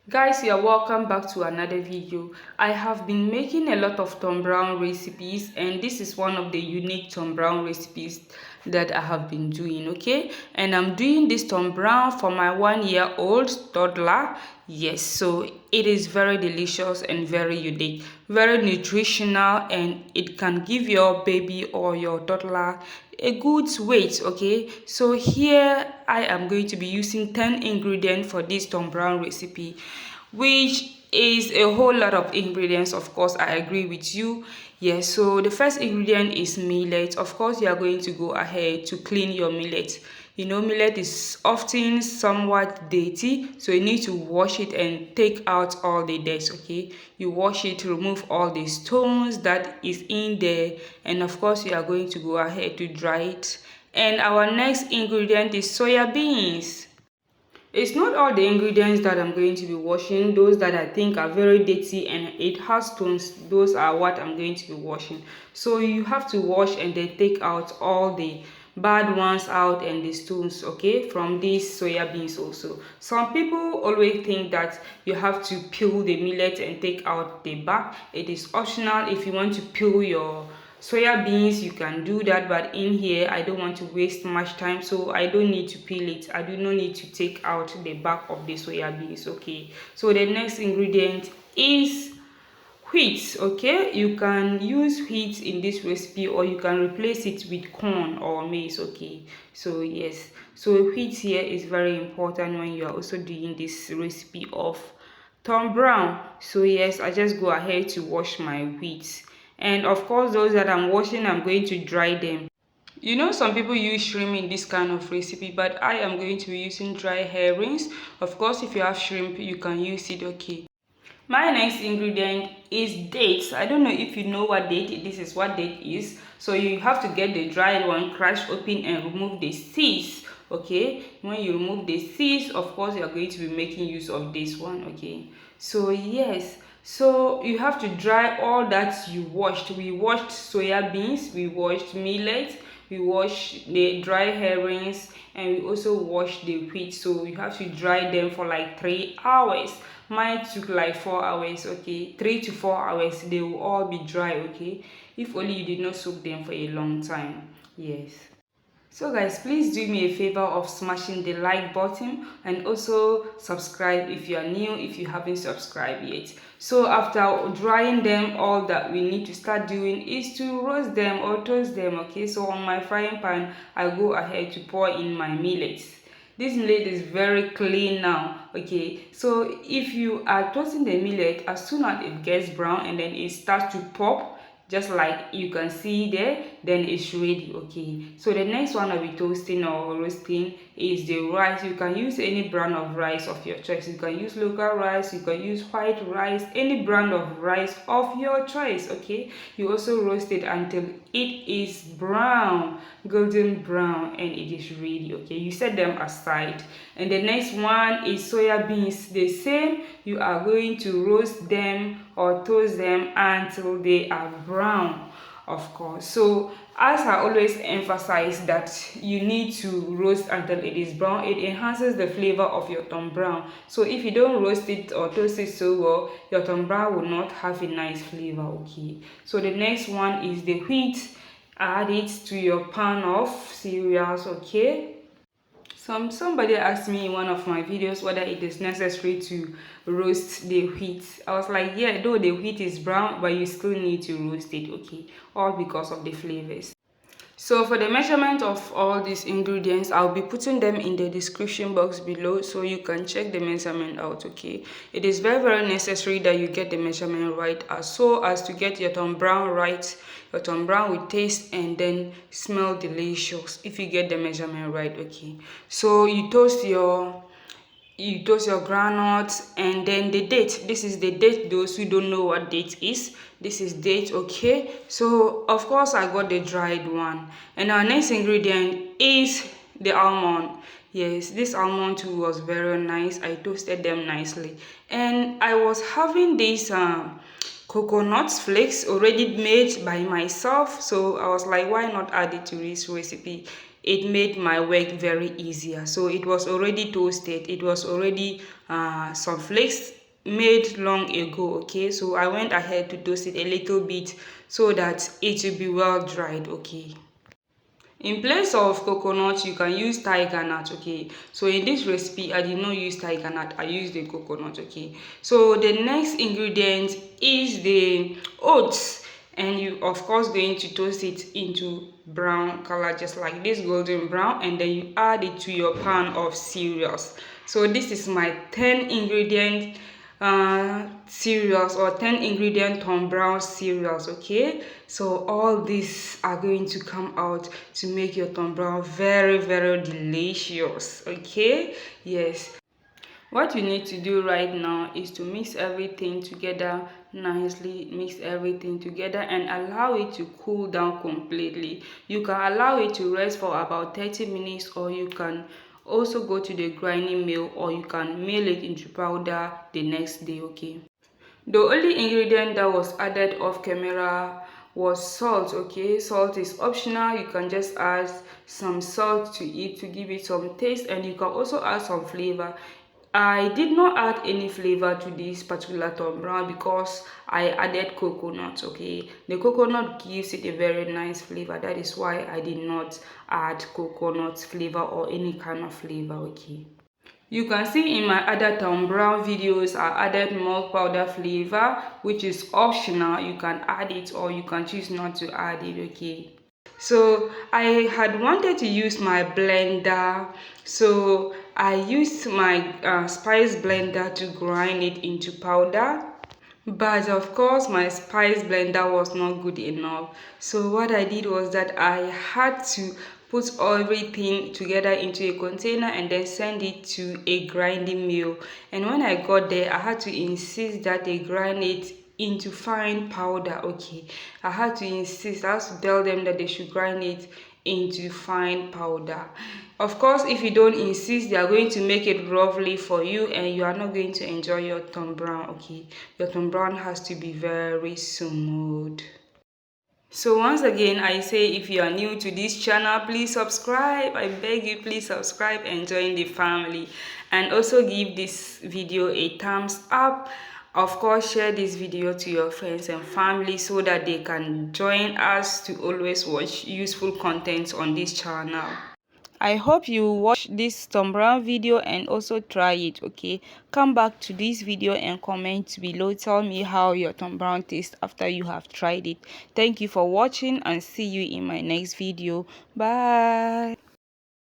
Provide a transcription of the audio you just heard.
Guys, you are welcome back to another video. I have been making a lot of tombrown recipes, and this is one of the unique tombrown recipes that I have been doing. Okay, and I'm doing this tombrown for my 1-year-old toddler. Yes, so it is very delicious and very unique, very nutritional, and it can give your baby or your toddler a good weight. Okay, so here I am going to be using 10 ingredients for this tombrown recipe, which is a whole lot of ingredients. Of course, I agree with you. Yes, so the first ingredient is millet. Of course, you are going to go ahead to clean your millet. You know, millet is often somewhat dirty, so you need to wash it and take out all the dirt. Okay, you wash it, remove all the stones that is in there, and of course you are going to go ahead to dry it. And our next ingredient is soya beans. It's not all the ingredients that I'm going to be washing. Those that I think are very dirty and it has stones, those are what I'm going to be washing. So you have to wash and then take out all the bad ones out and the stones, okay, from these soya beans also. Some people always think that you have to peel the millet and take out the bark. It is optional. If you want to peel your soya beans, you can do that, but in here I don't want to waste much time, so I don't need to peel it. I do not need to take out the back of the soya beans. Okay, so the next ingredient is wheat. Okay, you can use wheat in this recipe, or you can replace it with corn or maize. Okay, so yes, so wheat here is very important when you are also doing this recipe of Tom Brown. So yes, I just go ahead to wash my wheat, and of course those that I'm washing, I'm going to dry them. You know, some people use shrimp in this kind of recipe, but I am going to be using dry herrings. Of course, if you have shrimp, you can use it. Okay, my next ingredient is dates. I don't know if you know what date. This is what date is. So you have to get the dried one, crush open and remove the seeds. Okay, when you remove the seeds, of course you are going to be making use of this one. Okay, so yes, so you have to dry all that you washed. We washed soya beans, we washed millet, we wash the dry herrings, and we also wash the wheat. So you have to dry them for like 3 hours. Mine took like 4 hours. Okay, 3 to 4 hours, they will all be dry. Okay, if only you did not soak them for a long time. Yes. So guys, please do me a favor of smashing the like button and also subscribe if you are new, if you haven't subscribed yet. So after drying them, all that we need to start doing is to roast them or toast them. Okay, so on my frying pan, I go ahead to pour in my millet. This millet is very clean now. Okay, so if you are toasting the millet, as soon as it gets brown and then it starts to pop, just like you can see there, then it's ready. Okay, so the next one I'll be toasting or roasting is the rice. You can use any brand of rice of your choice. You can use local rice, you can use white rice, any brand of rice of your choice. Okay, you also roast it until it is brown, golden brown, and it is ready. Okay, you set them aside, and the next one is soya beans. The same, you are going to roast them or toast them until they are brown, of course. So as I always emphasize that you need to roast until it is brown. It enhances the flavor of your tom brown. So if you don't roast it or toast it so well, your tom brown will not have a nice flavor. Okay, so the next one is the wheat. Add it to your pan of cereals. Okay, somebody asked me in one of my videos whether it is necessary to roast the wheat. I was like, yeah, though the wheat is brown, but you still need to roast it. Okay, all because of the flavors. So for the measurement of all these ingredients, I'll be putting them in the description box below, so you can check the measurement out. Okay, it is very necessary that you get the measurement right, so as to get your tom brown right. Your tom brown will taste and then smell delicious if you get the measurement right. Okay, so you toast your groundnuts, and then the date. This is the date. Those who don't know what date is, this is date. Okay, so of course I got the dried one, and our next ingredient is the almond. Yes, this almond too was very nice. I toasted them nicely, and I was having this coconut flakes already made by myself, so I was like, why not add it to this recipe? it made my work very easier. So it was already toasted, it was already some flakes made long ago. Okay, so I went ahead to toast it a little bit so that it will be well dried. Okay, in place of coconut you can use tiger nut. Okay, so in this recipe I did not use tiger nut, I used the coconut. Okay, so the next ingredient is the oats, and you of course going to toast it into brown color, just like this, golden brown, and then you add it to your pan of cereals. So this is my 10 ingredient cereals, or 10 ingredient tombrown cereals. Okay, so all these are going to come out to make your tombrown very delicious. Okay, yes, what you need to do right now is to mix everything together nicely. Mix everything together and allow it to cool down completely. You can allow it to rest for about 30 minutes, or you can also go to the grinding mill, or you can mill it into powder the next day. Okay, the only ingredient that was added off camera was salt. Okay, salt is optional. You can just add some salt to it to give it some taste, and you can also add some flavor. I did not add any flavor to this particular tom brown because I added coconut. Okay, the coconut gives it a very nice flavor. That is why I did not add coconut flavor or any kind of flavor. Okay, you can see in my other tom brown videos I added milk powder flavor, which is optional. You can add it or you can choose not to add it. Okay, so I had wanted to use my blender, so I used my spice blender to grind it into powder. But of course my spice blender was not good enough, so what I did was that I had to put everything together into a container and then send it to a grinding mill. And when I got there I had to insist that they grind it into fine powder. Okay, I had to insist, I had to tell them that they should grind it into fine powder. Of course, if you don't insist, they are going to make it roughly for you and you are not going to enjoy your tom brown. Okay, your tom brown has to be very smooth. So once again I say, if you are new to this channel, please subscribe. I beg you, please subscribe and join the family, and also give this video a thumbs up. Of course, share this video to your friends and family so that they can join us to always watch useful content on this channel. I hope you watch this tom brown video and also try it. Okay, come back to this video and comment below. Tell me how your tom brown tastes after you have tried it. Thank you for watching and see you in my next video. Bye.